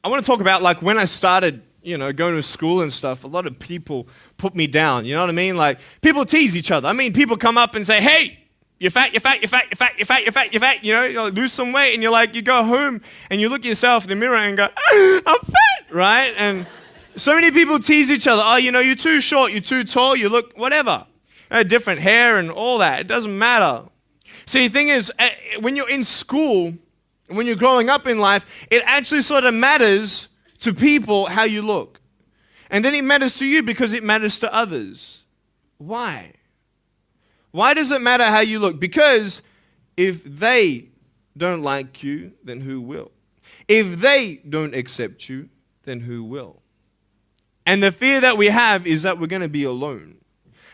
I want to talk about like when I started, going to school and stuff. A lot of people put me down. You know what I mean? Like people tease each other. I mean, people come up and say, "Hey, you're fat, you're fat, you're fat, you're fat, you're fat, you're fat, you're fat." You like, lose some weight, and you go home and you look at yourself in the mirror and go, "I'm fat," right? And so many people tease each other. Oh, you're too short, you're too tall, you look whatever. Different hair and all that. It doesn't matter. See, the thing is, when you're in school, when you're growing up in life, it actually sort of matters to people how you look. And then it matters to you because it matters to others. Why? Why does it matter how you look? Because if they don't like you, then who will? If they don't accept you, then who will? And the fear that we have is that we're going to be alone.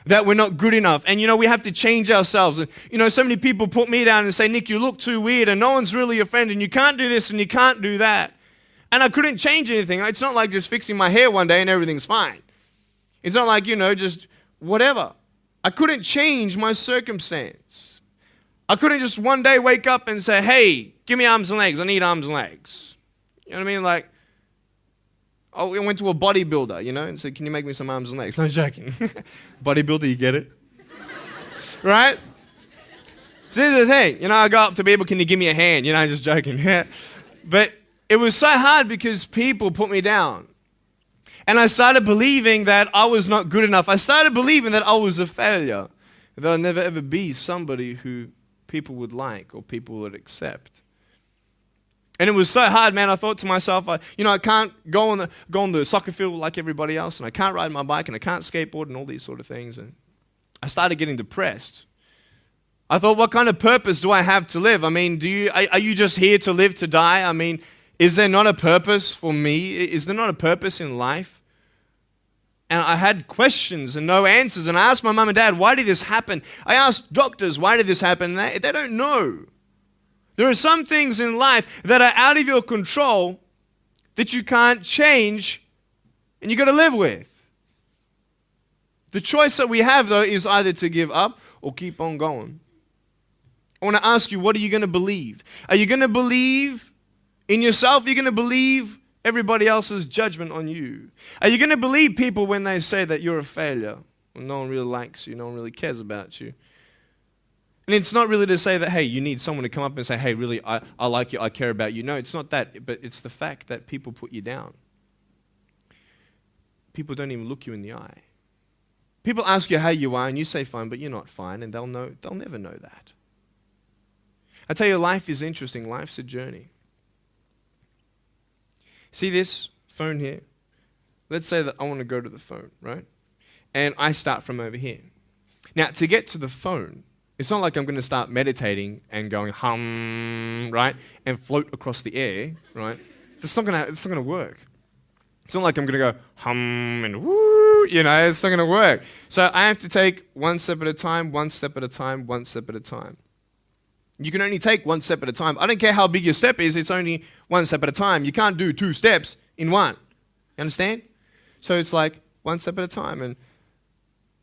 That we're not good enough. And we have to change ourselves. And so many people put me down and say, "Nick, you look too weird and no one's really your friend and you can't do this and you can't do that." And I couldn't change anything. It's not like just fixing my hair one day and everything's fine. It's not like, just whatever. I couldn't change my circumstance. I couldn't just one day wake up and say, "Hey, give me arms and legs. I need arms and legs." You know what I mean? Like, I went to a bodybuilder, and said, "Can you make me some arms and legs?" No, joking. Bodybuilder, you get it? Right? So this is the thing. I go up to people, "Can you give me a hand?" Just joking. But it was so hard because people put me down. And I started believing that I was not good enough. I started believing that I was a failure. That I'd never ever be somebody who people would like or people would accept. And it was so hard, man. I thought to myself, I can't go on the soccer field like everybody else, and I can't ride my bike, and I can't skateboard, and all these sort of things. And I started getting depressed. I thought, what kind of purpose do I have to live? I mean, are you just here to live to die? I mean, is there not a purpose for me? Is there not a purpose in life? And I had questions and no answers. And I asked my mum and dad, "Why did this happen?" I asked doctors, "Why did this happen?" And they don't know. There are some things in life that are out of your control that you can't change and you got to live with. The choice that we have, though, is either to give up or keep on going. I want to ask you, what are you going to believe? Are you going to believe in yourself? Are you going to believe everybody else's judgment on you? Are you going to believe people when they say that you're a failure? When no one really likes you, no one really cares about you. And it's not really to say that, hey, you need someone to come up and say, "Hey, really, I like you, I care about you." No, it's not that, but it's the fact that people put you down. People don't even look you in the eye. People ask you how you are, and you say fine, but you're not fine, and they'll never know that. I tell you, life is interesting. Life's a journey. See this phone here? Let's say that I want to go to the phone, right? And I start from over here. Now, to get to the phone, it's not like I'm going to start meditating and going hum, right? And float across the air, right? It's not going to work. It's not like I'm going to go hum and woo, it's not going to work. So I have to take one step at a time, one step at a time, one step at a time. You can only take one step at a time. I don't care how big your step is, it's only one step at a time. You can't do 2 steps in one. You understand? So it's like one step at a time. And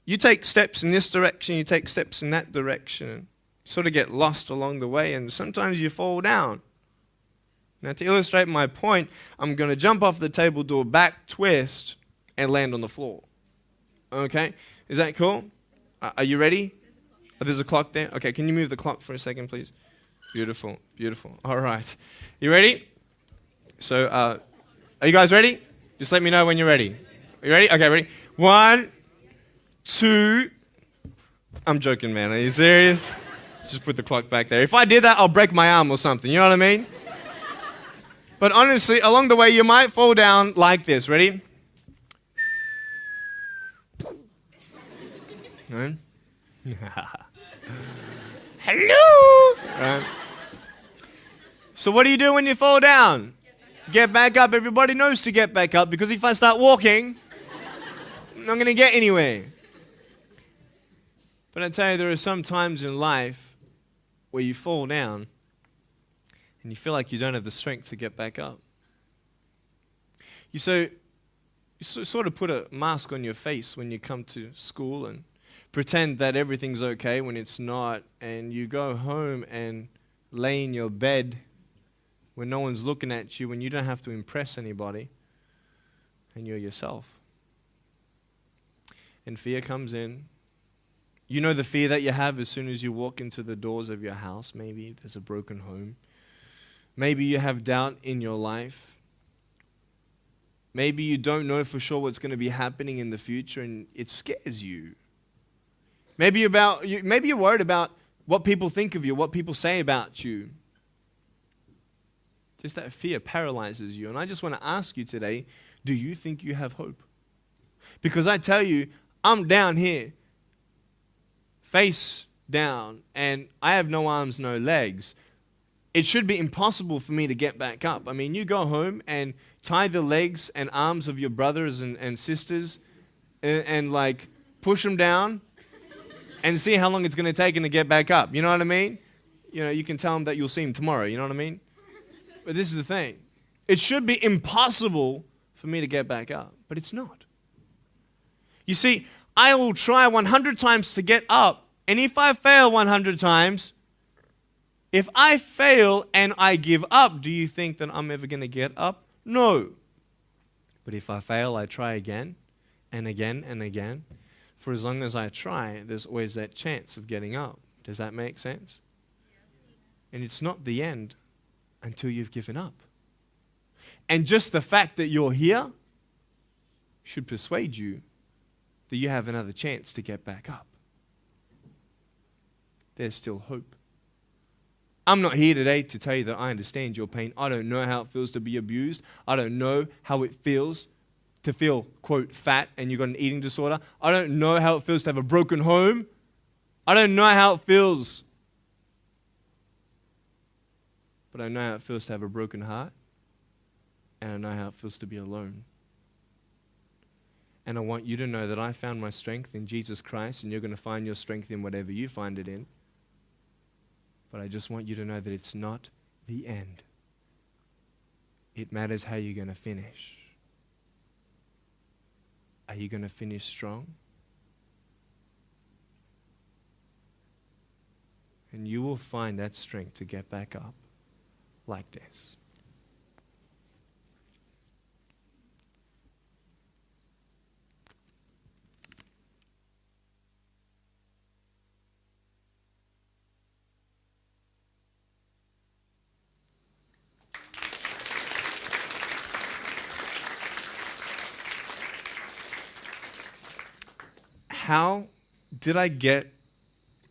you take steps in this direction, you take steps in that direction, and sort of get lost along the way, and sometimes you fall down. Now, to illustrate my point, I'm going to jump off the table, do a back twist, and land on the floor. Okay? Is that cool? Are you ready? Oh, there's a clock there? Okay, can you move the clock for a second, please? Beautiful, beautiful. All right. You ready? So, are you guys ready? Just let me know when you're ready. Are you ready? Okay, ready? 1, 2. I'm joking, man. Are you serious? Just put the clock back there. If I did that, I'll break my arm or something. You know what I mean? But honestly, along the way, you might fall down like this. Ready? Right? Hello! Right. So what do you do when you fall down? Get back up. Everybody knows to get back up, because if I start walking, I'm not going to get anywhere. But I tell you, there are some times in life where you fall down and you feel like you don't have the strength to get back up. You sort of put a mask on your face when you come to school and pretend that everything's okay when it's not, and you go home and lay in your bed when no one's looking at you, when you don't have to impress anybody, and you're yourself. And fear comes in. You know the fear that you have as soon as you walk into the doors of your house. Maybe there's a broken home. Maybe you have doubt in your life. Maybe you don't know for sure what's going to be happening in the future and it scares you. Maybe you're worried about what people think of you, what people say about you. Just that fear paralyzes you. And I just want to ask you today, do you think you have hope? Because I tell you, I'm down here, face down, and I have no arms, no legs. It should be impossible for me to get back up. I mean, you go home and tie the legs and arms of your brothers and sisters and like push them down and see how long it's going to take them to get back up. You know what I mean? You know, you can tell them that you'll see them tomorrow. You know what I mean? But this is the thing. It should be impossible for me to get back up, but it's not. You see, I will try 100 times to get up, and if I fail 100 times, if I fail and I give up, do you think that I'm ever going to get up? No. But if I fail, I try again and again and again. For as long as I try, there's always that chance of getting up. Does that make sense? And it's not the end until you've given up. And just the fact that you're here should persuade you that you have another chance to get back up. There's still hope. I'm not here today to tell you that I understand your pain. I don't know how it feels to be abused. I don't know how it feels to feel, quote, fat and you've got an eating disorder. I don't know how it feels to have a broken home. I don't know how it feels. But I know how it feels to have a broken heart. And I know how it feels to be alone. And I want you to know that I found my strength in Jesus Christ, and you're going to find your strength in whatever you find it in. But I just want you to know that it's not the end. It matters how you're going to finish. Are you going to finish strong? And you will find that strength to get back up like this. How did I get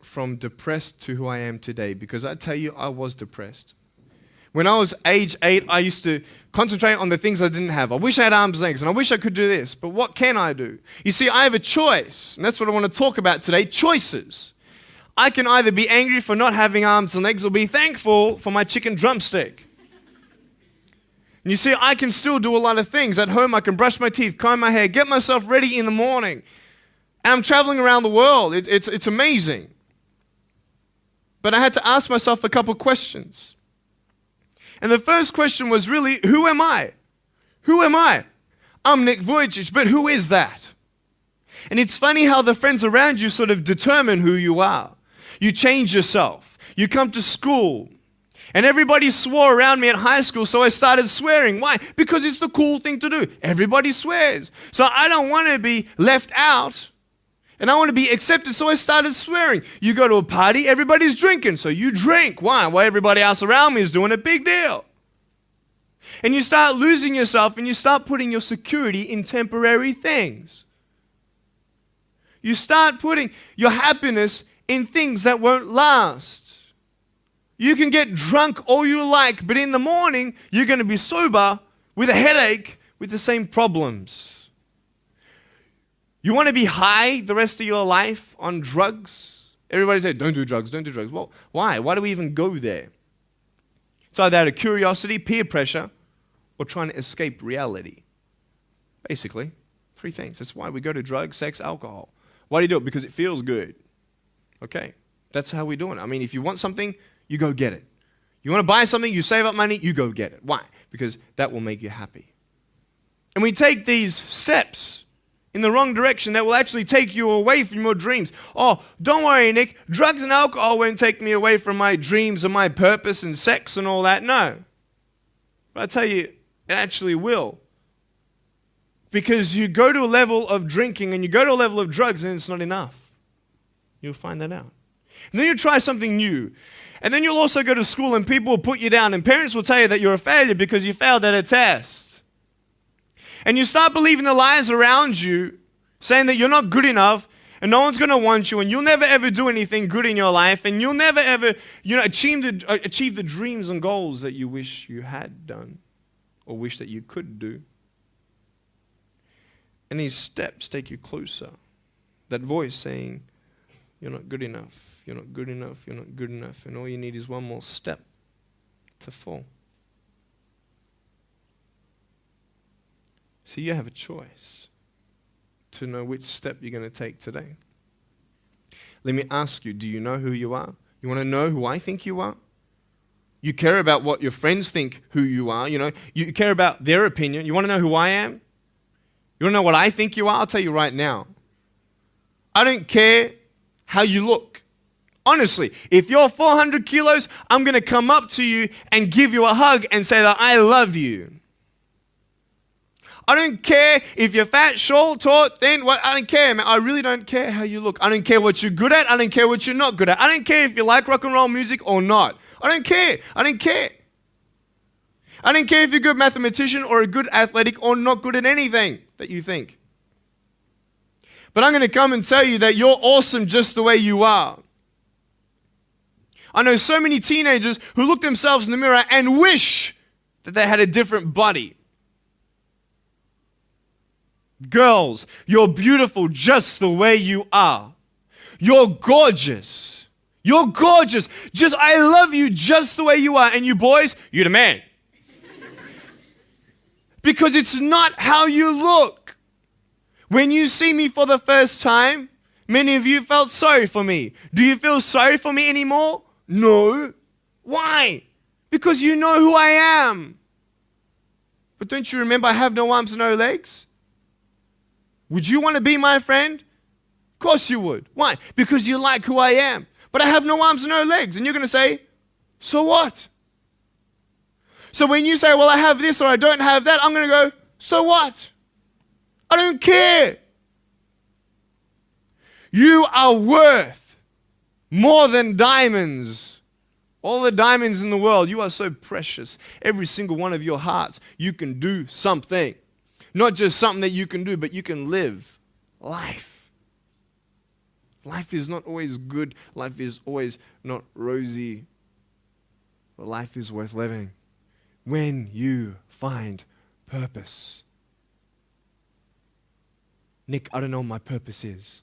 from depressed to who I am today? Because I tell you, I was depressed. When I was age 8, I used to concentrate on the things I didn't have. I wish I had arms and legs, and I wish I could do this, but what can I do? You see, I have a choice, and that's what I want to talk about today, choices. I can either be angry for not having arms and legs or be thankful for my chicken drumstick. And you see, I can still do a lot of things. At home, I can brush my teeth, comb my hair, get myself ready in the morning. And I'm traveling around the world. It's amazing. But I had to ask myself a couple questions. And the first question was really, who am I? Who am I? I'm Nick Vujicic, but who is that? And it's funny how the friends around you sort of determine who you are. You change yourself. You come to school. And everybody swore around me at high school, so I started swearing. Why? Because it's the cool thing to do. Everybody swears. So I don't want to be left out. And I want to be accepted, so I started swearing. You go to a party, everybody's drinking, so you drink. Why? Well, everybody else around me is doing a big deal. And you start losing yourself, and you start putting your security in temporary things. You start putting your happiness in things that won't last. You can get drunk all you like, but in the morning, you're going to be sober with a headache with the same problems. You want to be high the rest of your life on drugs? Everybody says, don't do drugs, don't do drugs. Well, why? Why do we even go there? It's either out of curiosity, peer pressure, or trying to escape reality. Basically, 3 things. That's why we go to drugs, sex, alcohol. Why do you do it? Because it feels good. Okay, that's how we're doing it. I mean, if you want something, you go get it. You want to buy something, you save up money, you go get it. Why? Because that will make you happy. And we take these steps in the wrong direction that will actually take you away from your dreams. Oh, don't worry, Nick. Drugs and alcohol won't take me away from my dreams and my purpose and sex and all that. No. But I tell you, it actually will. Because you go to a level of drinking and you go to a level of drugs and it's not enough. You'll find that out. And then you try something new. And then you'll also go to school and people will put you down and parents will tell you that you're a failure because you failed at a test. And you start believing the lies around you saying that you're not good enough and no one's going to want you and you'll never ever do anything good in your life and you'll never ever achieve the dreams and goals that you wish you had done or wish that you could do. And these steps take you closer. That voice saying, you're not good enough, you're not good enough, you're not good enough. And all you need is one more step to fall. So you have a choice to know which step you're going to take today. Let me ask you, do you know who you are? You want to know who I think you are? You care about what your friends think who you are. You care about their opinion. You want to know who I am? You want to know what I think you are? I'll tell you right now. I don't care how you look. Honestly, if you're 400 kilos, I'm going to come up to you and give you a hug and say that I love you. I don't care if you're fat, short, tall, thin. I don't care, man. I really don't care how you look. I don't care what you're good at. I don't care what you're not good at. I don't care if you like rock and roll music or not. I don't care. I don't care. I don't care if you're a good mathematician or a good athletic or not good at anything that you think. But I'm going to come and tell you that you're awesome just the way you are. I know so many teenagers who look themselves in the mirror and wish that they had a different body. Girls, you're beautiful just the way you are. You're gorgeous. You're gorgeous. I love you just the way you are. And you boys, you're the man. Because it's not how you look. When you see me for the first time, many of you felt sorry for me. Do you feel sorry for me anymore? No. Why? Because you know who I am. But don't you remember I have no arms and no legs? Would you want to be my friend? Of course you would. Why? Because you like who I am. But I have no arms and no legs. And you're going to say, so what? So when you say, well, I have this or I don't have that, I'm going to go, so what? I don't care. You are worth more than diamonds. All the diamonds in the world, you are so precious. Every single one of your hearts, you can do something. Not just something that you can do, but you can live life. Life is not always good. Life is always not rosy. But life is worth living when you find purpose. Nick, I don't know what my purpose is.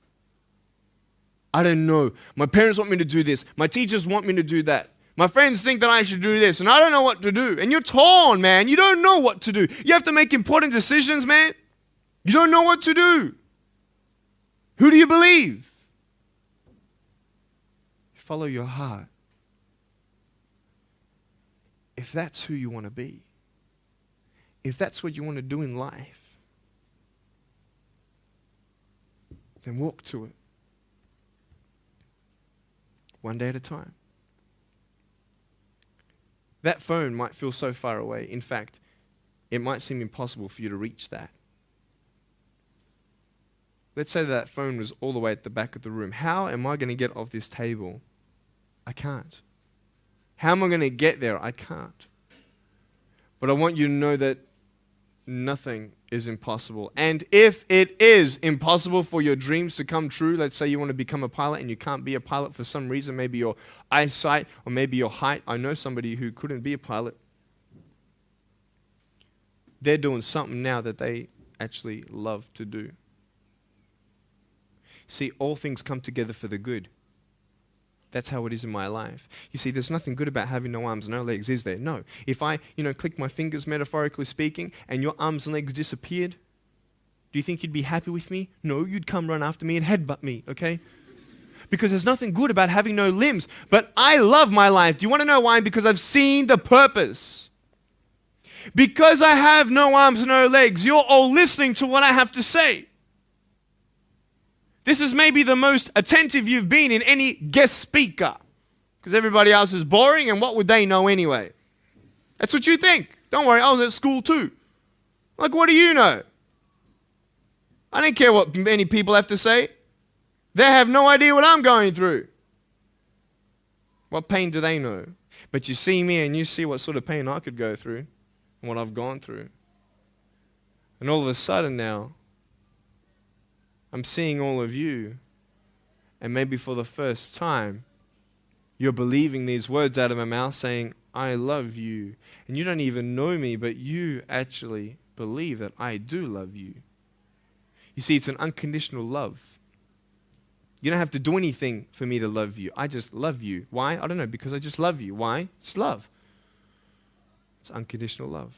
I don't know. My parents want me to do this. My teachers want me to do that. My friends think that I should do this, and I don't know what to do. And you're torn, man. You don't know what to do. You have to make important decisions, man. You don't know what to do. Who do you believe? Follow your heart. If that's who you want to be, if that's what you want to do in life, then walk to it. One day at a time. That phone might feel so far away. In fact, it might seem impossible for you to reach that. Let's say that phone was all the way at the back of the room. How am I going to get off this table? I can't. How am I going to get there? I can't. But I want you to know that nothing is impossible. And if it is impossible for your dreams to come true, let's say you want to become a pilot and you can't be a pilot for some reason, maybe your eyesight or maybe your height. I know somebody who couldn't be a pilot. They're doing something now that they actually love to do. See, all things come together for the good. That's how it is in my life. You see, there's nothing good about having no arms and no legs, is there? No. If I, click my fingers, metaphorically speaking, and your arms and legs disappeared, do you think you'd be happy with me? No, you'd come run after me and headbutt me, okay? Because there's nothing good about having no limbs. But I love my life. Do you want to know why? Because I've seen the purpose. Because I have no arms and no legs, you're all listening to what I have to say. This is maybe the most attentive you've been in any guest speaker. Because everybody else is boring, and what would they know anyway? That's what you think, Don't worry, I was at school too. Like, what do you know? I don't care what many people have to say. They have no idea what I'm going through. What pain do they know? But you see me and you see what sort of pain I could go through and what I've gone through. And all of a sudden now, I'm seeing all of you, and maybe for the first time, you're believing these words out of my mouth saying, I love you. And you don't even know me, but you actually believe that I do love you. You see, it's an unconditional love. You don't have to do anything for me to love you. I just love you. Why? I don't know, because I just love you. Why? It's love. It's unconditional love.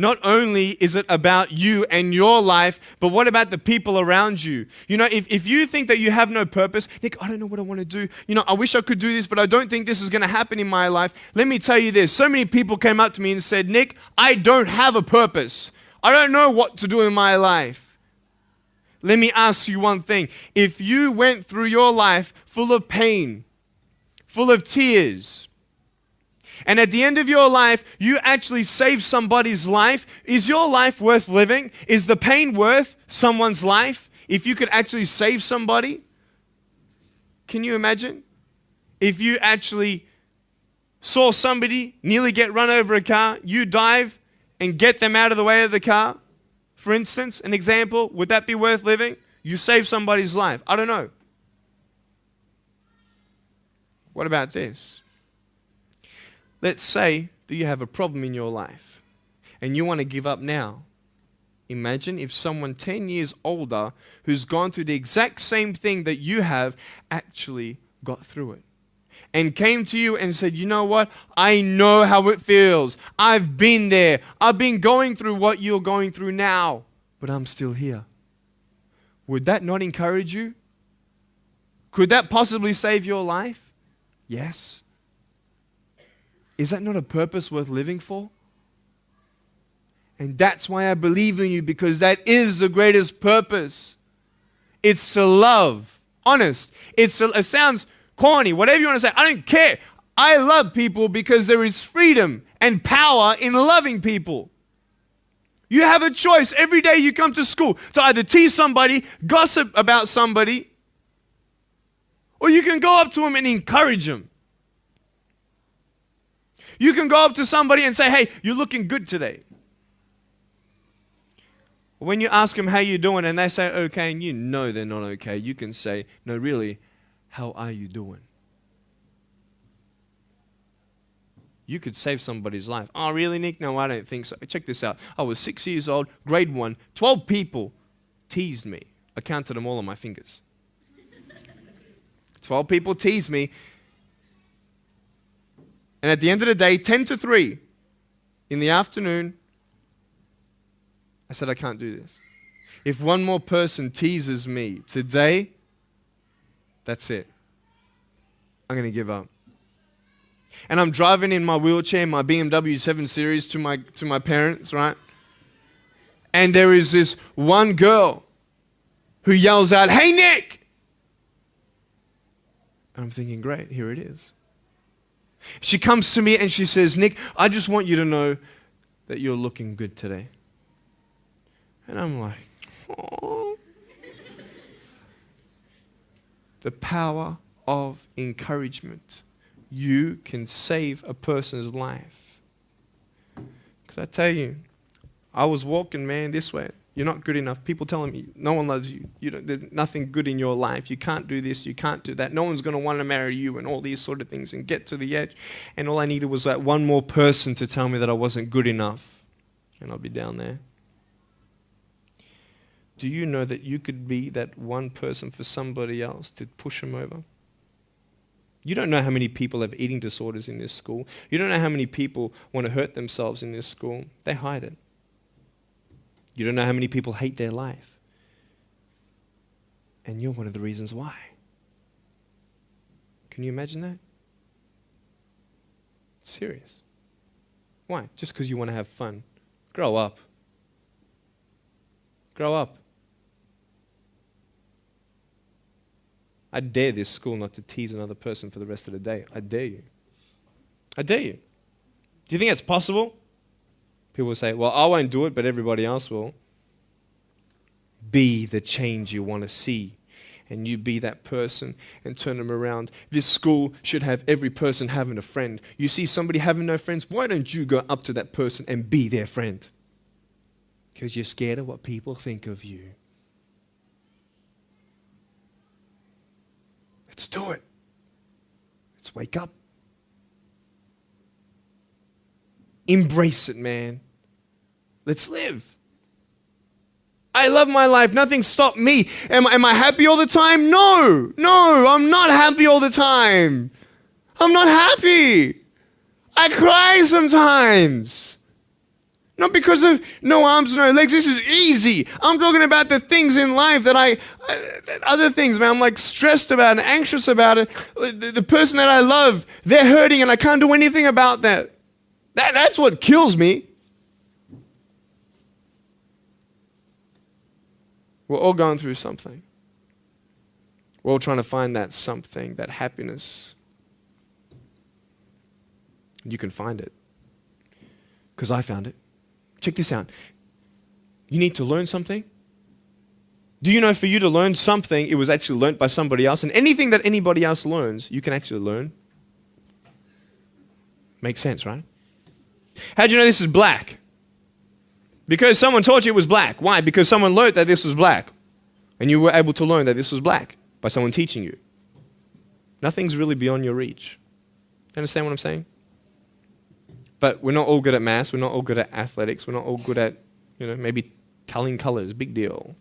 Not only is it about you and your life, but what about the people around you? You know, if you think that you have no purpose, Nick, I don't know what I want to do. You know, I wish I could do this, but I don't think this is going to happen in my life. Let me tell you this. So many people came up to me and said, Nick, I don't have a purpose. I don't know what to do in my life. Let me ask you one thing. If you went through your life full of pain, full of tears, and at the end of your life, you actually save somebody's life, is your life worth living? Is the pain worth someone's life? If you could actually save somebody? Can you imagine? If you actually saw somebody nearly get run over a car, you dive and get them out of the way of the car, for instance, an example, would that be worth living? You save somebody's life. I don't know. What about this? Let's say that you have a problem in your life and you want to give up now. Imagine if someone 10 years older who's gone through the exact same thing that you have actually got through it and came to you and said, you know what? I know how it feels. I've been there. I've been going through what you're going through now, but I'm still here. Would that not encourage you? Could that possibly save your life? Yes. Is that not a purpose worth living for? And that's why I believe in you, because that is the greatest purpose. It's to love. Honest. It sounds corny, whatever you want to say. I don't care. I love people because there is freedom and power in loving people. You have a choice every day you come to school to either tease somebody, gossip about somebody, or you can go up to them and encourage them. You can go up to somebody and say, hey, you're looking good today. When you ask them how you doing and they say okay and you know they're not okay, you can say, no, really, how are you doing? You could save somebody's life. Oh, really, Nick? No, I don't think so. Check this out. I was 6 years old, grade 1, 12 people teased me. I counted them all on my fingers. 12 people teased me. And at the end of the day, 10 to 3 in the afternoon, I said, I can't do this. If one more person teases me today, that's it. I'm going to give up. And I'm driving in my wheelchair, my BMW 7 Series to my parents, right? And there is this one girl who yells out, hey, Nick! And I'm thinking, great, here it is. She comes to me and she says, Nick, I just want you to know that you're looking good today. And I'm like, oh. The power of encouragement. You can save a person's life. Because I tell you, I was walking, man, this way. You're not good enough. People telling me, no one loves you. There's nothing good in your life. You can't do this. You can't do that. No one's going to want to marry you and all these sort of things and get to the edge. And all I needed was that one more person to tell me that I wasn't good enough. And I'll be down there. Do you know that you could be that one person for somebody else to push them over? You don't know how many people have eating disorders in this school. You don't know how many people want to hurt themselves in this school. They hide it. You don't know how many people hate their life. And you're one of the reasons why. Can you imagine that? Serious. Why? Just because you want to have fun. Grow up. Grow up. I dare this school not to tease another person for the rest of the day. I dare you. I dare you. Do you think it's possible? People will say, well, I won't do it, but everybody else will. Be the change you want to see. And you be that person and turn them around. This school should have every person having a friend. You see somebody having no friends, why don't you go up to that person and be their friend? Because you're scared of what people think of you. Let's do it. Let's wake up. Embrace it, man. Let's live. I love my life. Nothing stopped me. Am I happy all the time? No, I'm not happy all the time. I'm not happy. I cry sometimes. Not because of no arms, no legs. This is easy. I'm talking about the things in life that other things, man. I'm like stressed about and anxious about it. The person that I love, they're hurting and I can't do anything about that. That's what kills me. We're all going through something. We're all trying to find that something, that happiness. You can find it. Because I found it. Check this out. You need to learn something. Do you know for you to learn something, it was actually learnt by somebody else? And anything that anybody else learns, you can actually learn. Makes sense, right? How'd you know this is black? Because someone taught you it was black. Why? Because someone learned that this was black. And you were able to learn that this was black by someone teaching you. Nothing's really beyond your reach. You understand what I'm saying? But we're not all good at maths. We're not all good at athletics. We're not all good at, maybe telling colors. Big deal.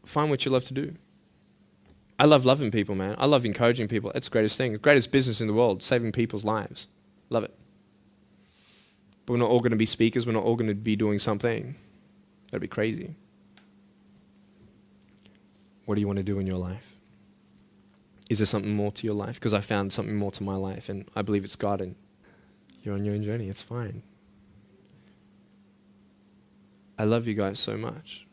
Find what you love to do. I love loving people, man. I love encouraging people. It's the greatest thing. The greatest business in the world, saving people's lives. Love it. But we're not all going to be speakers. We're not all going to be doing something. That'd be crazy. What do you want to do in your life? Is there something more to your life? Because I found something more to my life, and I believe it's God, and you're on your own journey. It's fine. I love you guys so much.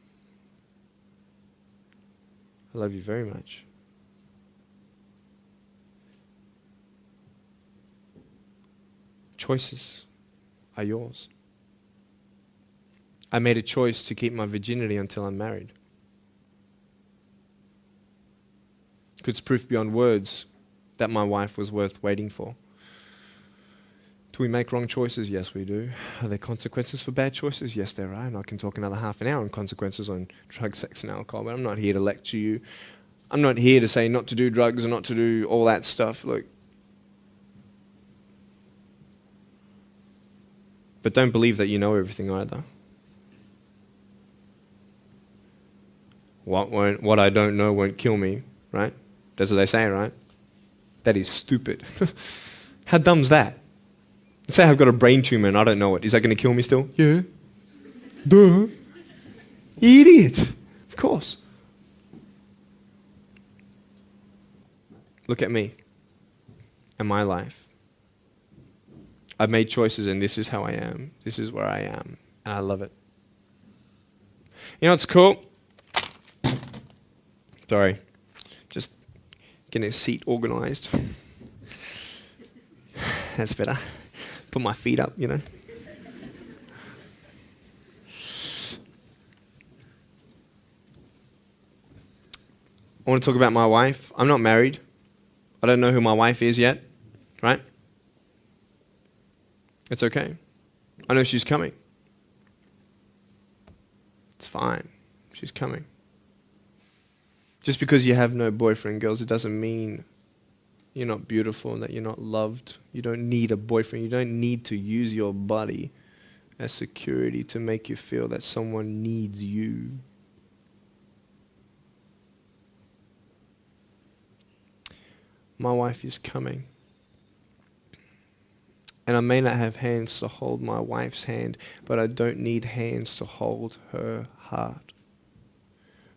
I love you very much. Choices are yours. I made a choice to keep my virginity until I'm married. It's proof beyond words that my wife was worth waiting for. Do we make wrong choices? Yes, we do. Are there consequences for bad choices? Yes, there are. And I can talk another half an hour on consequences on drugs, sex, and alcohol, but I'm not here to lecture you. I'm not here to say not to do drugs and not to do all that stuff. Look. But don't believe that you know everything either. What I don't know won't kill me, right? That's what they say, right? That is stupid. How dumb's that? Let's say I've got a brain tumor and I don't know it. Is that going to kill me still? Yeah. Duh. Idiot. Of course. Look at me and my life. I've made choices and this is how I am. This is where I am. And I love it. You know what's cool? Sorry. Just getting a seat organized. That's better. Put my feet up, I want to talk about my wife. I'm not married. I don't know who my wife is yet, right? It's okay. I know she's coming. It's fine. She's coming. Just because you have no boyfriend, girls, it doesn't mean you're not beautiful and that you're not loved. You don't need a boyfriend. You don't need to use your body as security to make you feel that someone needs you. My wife is coming. And I may not have hands to hold my wife's hand, but I don't need hands to hold her heart.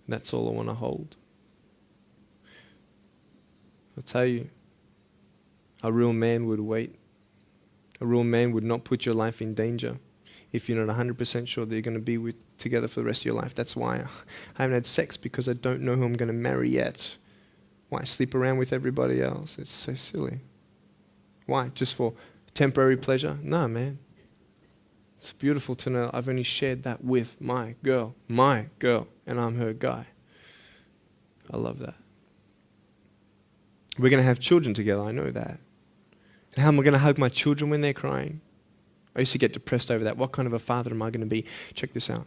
And that's all I want to hold. I'll tell you, a real man would wait. A real man would not put your life in danger if you're not 100% sure that you're going to be together for the rest of your life. That's why I haven't had sex, because I don't know who I'm going to marry yet. Why sleep around with everybody else? It's so silly. Why? Just for temporary pleasure? No, man. It's beautiful to know I've only shared that with my girl, and I'm her guy. I love that. We're going to have children together, I know that. And how am I going to hug my children when they're crying? I used to get depressed over that. What kind of a father am I going to be? Check this out.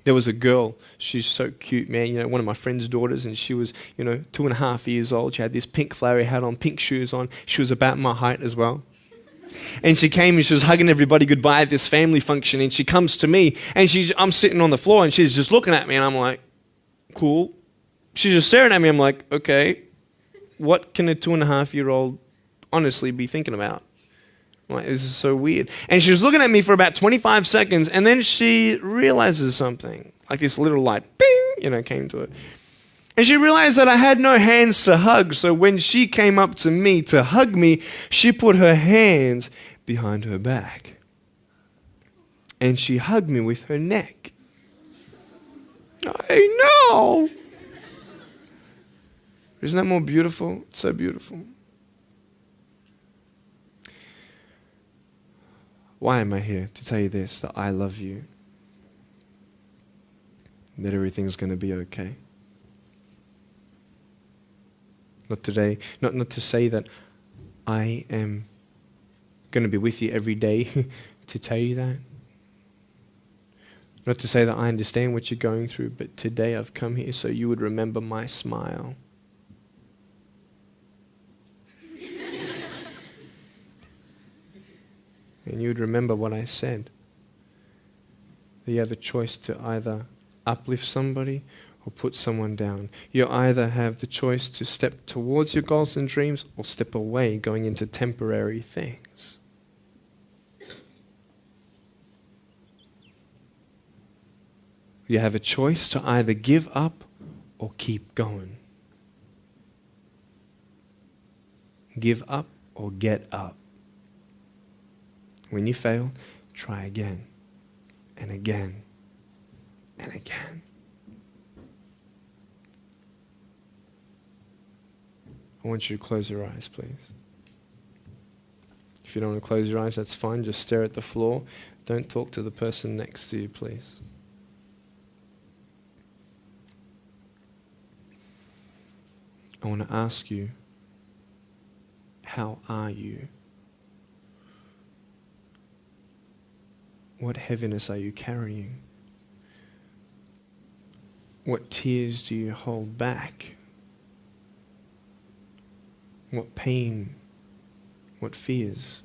There was a girl, she's so cute, man, you know, one of my friend's daughters, and she was, 2.5 years old. She had this pink flowery hat on, pink shoes on. She was about my height as well. And she came and she was hugging everybody goodbye at this family function, and she comes to me, and I'm sitting on the floor, and she's just looking at me, and I'm like, cool. She's just staring at me. I'm like, okay, what can a 2.5-year-old honestly be thinking about? I'm like, this is so weird. And she was looking at me for about 25 seconds, and then she realizes something. Like this little light, bing, came to it. And she realized that I had no hands to hug, so when she came up to me to hug me, she put her hands behind her back. And she hugged me with her neck. I know. Isn't that more beautiful? It's so beautiful. Why am I here? To tell you this, that I love you. That everything's going to be okay. Not today, not to say that I am going to be with you every day to tell you that. Not to say that I understand what you're going through, but today I've come here so you would remember my smile. And you would remember what I said. That you have a choice to either uplift somebody or put someone down. You either have the choice to step towards your goals and dreams or step away, going into temporary things. You have a choice to either give up or keep going. Give up or get up. When you fail, try again and again and again. I want you to close your eyes, please. If you don't want to close your eyes, that's fine. Just stare at the floor. Don't talk to the person next to you, please. I want to ask you, how are you? What heaviness are you carrying? What tears do you hold back? What pain, what fears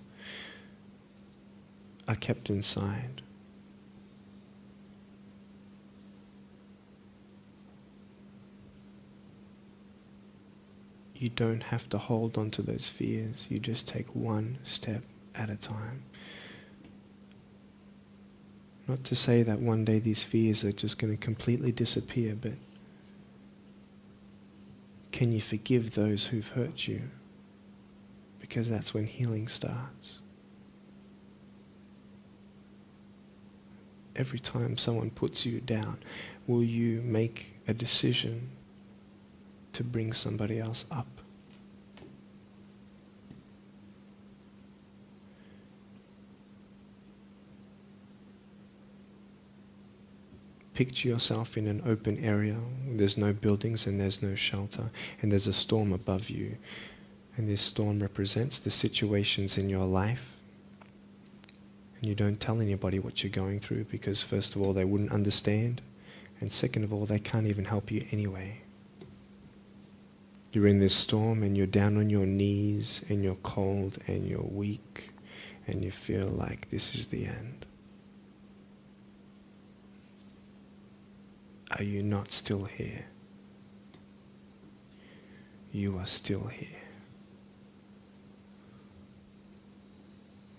are kept inside? You don't have to hold on to those fears. You just take one step at a time. Not to say that one day these fears are just going to completely disappear, but can you forgive those who've hurt you? Because that's when healing starts. Every time someone puts you down, will you make a decision to bring somebody else up? Picture yourself in an open area. There's no buildings and there's no shelter, and there's a storm above you. And this storm represents the situations in your life. And you don't tell anybody what you're going through because first of all, they wouldn't understand. And second of all, they can't even help you anyway. You're in this storm and you're down on your knees and you're cold and you're weak and you feel like this is the end. Are you not still here? You are still here.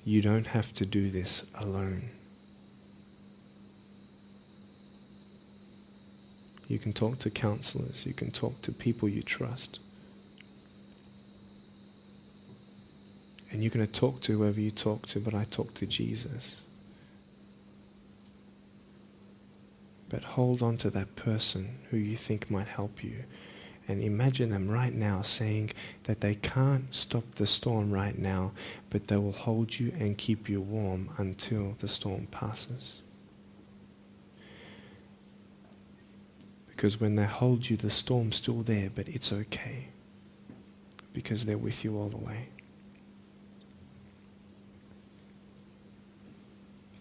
You don't have to do this alone. You can talk to counselors. You can talk to people you trust. And you're going to talk to whoever you talk to, but I talk to Jesus. But hold on to that person who you think might help you And imagine them right now saying that they can't stop the storm right now, but they will hold you and keep you warm until the storm passes. Because when they hold you, the storm's still there, but it's okay. Because they're with you all the way.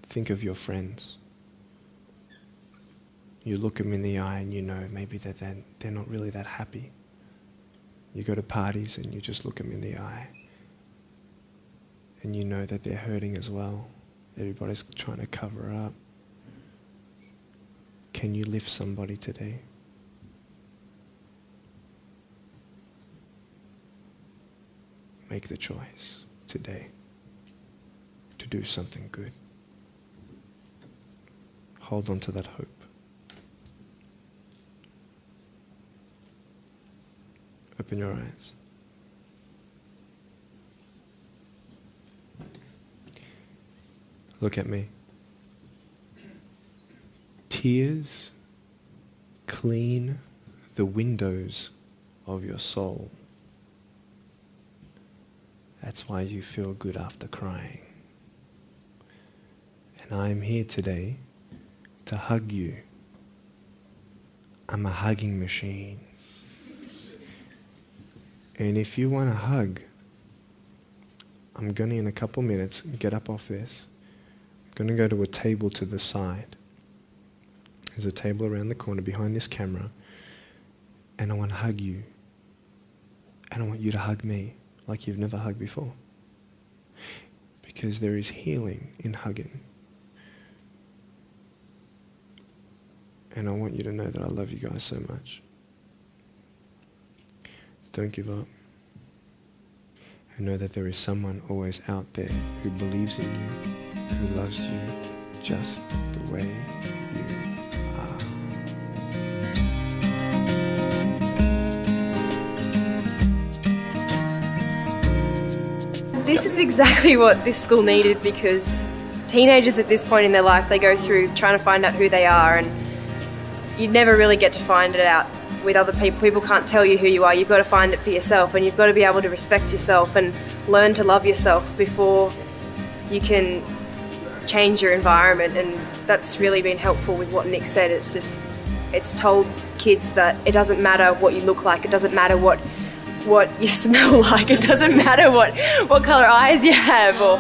Think of your friends. You look them in the eye and you know maybe that they're not really that happy. You go to parties and you just look them in the eye. And you know that they're hurting as well. Everybody's trying to cover up. Can you lift somebody today? Make the choice today to do something good. Hold on to that hope. Open your eyes. Look at me. Tears clean the windows of your soul. That's why you feel good after crying. And I'm here today to hug you. I'm a hugging machine. And if you want a hug, I'm going to, in a couple minutes, get up off this. I'm going to go to a table to the side. There's a table around the corner behind this camera. And I want to hug you. And I want you to hug me like you've never hugged before. Because there is healing in hugging. And I want you to know that I love you guys so much. Don't give up. And know that there is someone always out there who believes in you, who loves you just the way you are. This is exactly what this school needed, because teenagers at this point in their life, they go through trying to find out who they are, and you never really get to find it out with other people. People can't tell you who you are. You've got to find it for yourself, and you've got to be able to respect yourself and learn to love yourself before you can change your environment. And that's really been helpful with what Nick said. It's told kids that it doesn't matter what you look like, it doesn't matter what you smell like, it doesn't matter what colour eyes you have, or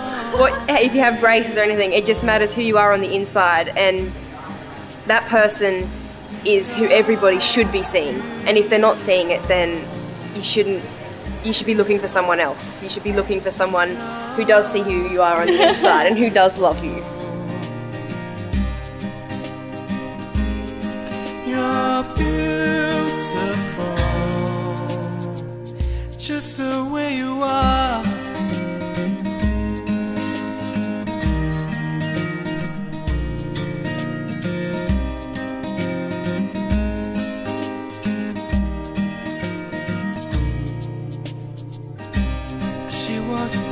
if you have braces or anything. It just matters who you are on the inside, and that person is who everybody should be seeing. And if they're not seeing it, then you should be looking for someone else. You should be looking for someone who does see who you are on the inside and who does love you. You're beautiful, just the way you are.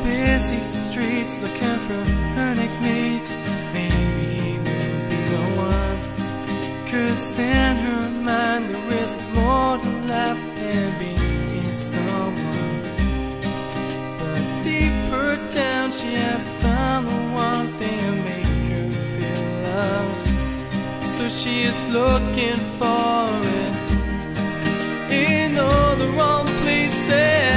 Busy streets looking for her next mate. Maybe he will be the one, 'cause in her mind there is more to life than being someone. But deeper down she has found the one thing to make her feel loved. So she is looking for it in all the wrong places.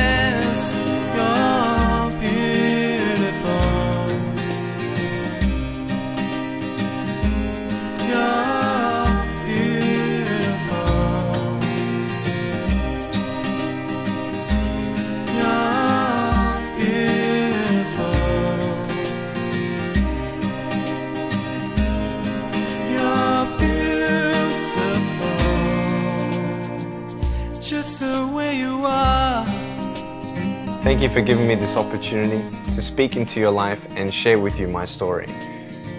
Just the way you are. Thank you for giving me this opportunity to speak into your life and share with you my story.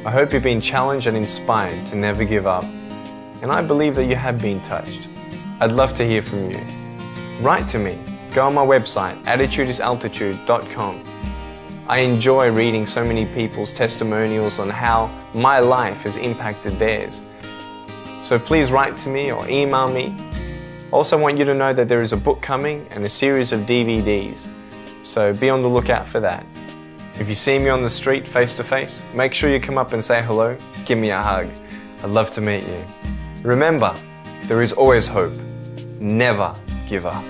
I hope you've been challenged and inspired to never give up, and I believe that you have been touched. I'd love to hear from you. Write to me. Go on my website, attitudesaltitude.com. I enjoy reading so many people's testimonials on how my life has impacted theirs. So please write to me or email me. Also want you to know that there is a book coming and a series of DVDs, so be on the lookout for that. If you see me on the street face to face, make sure you come up and say hello, give me a hug. I'd love to meet you. Remember, there is always hope. Never give up.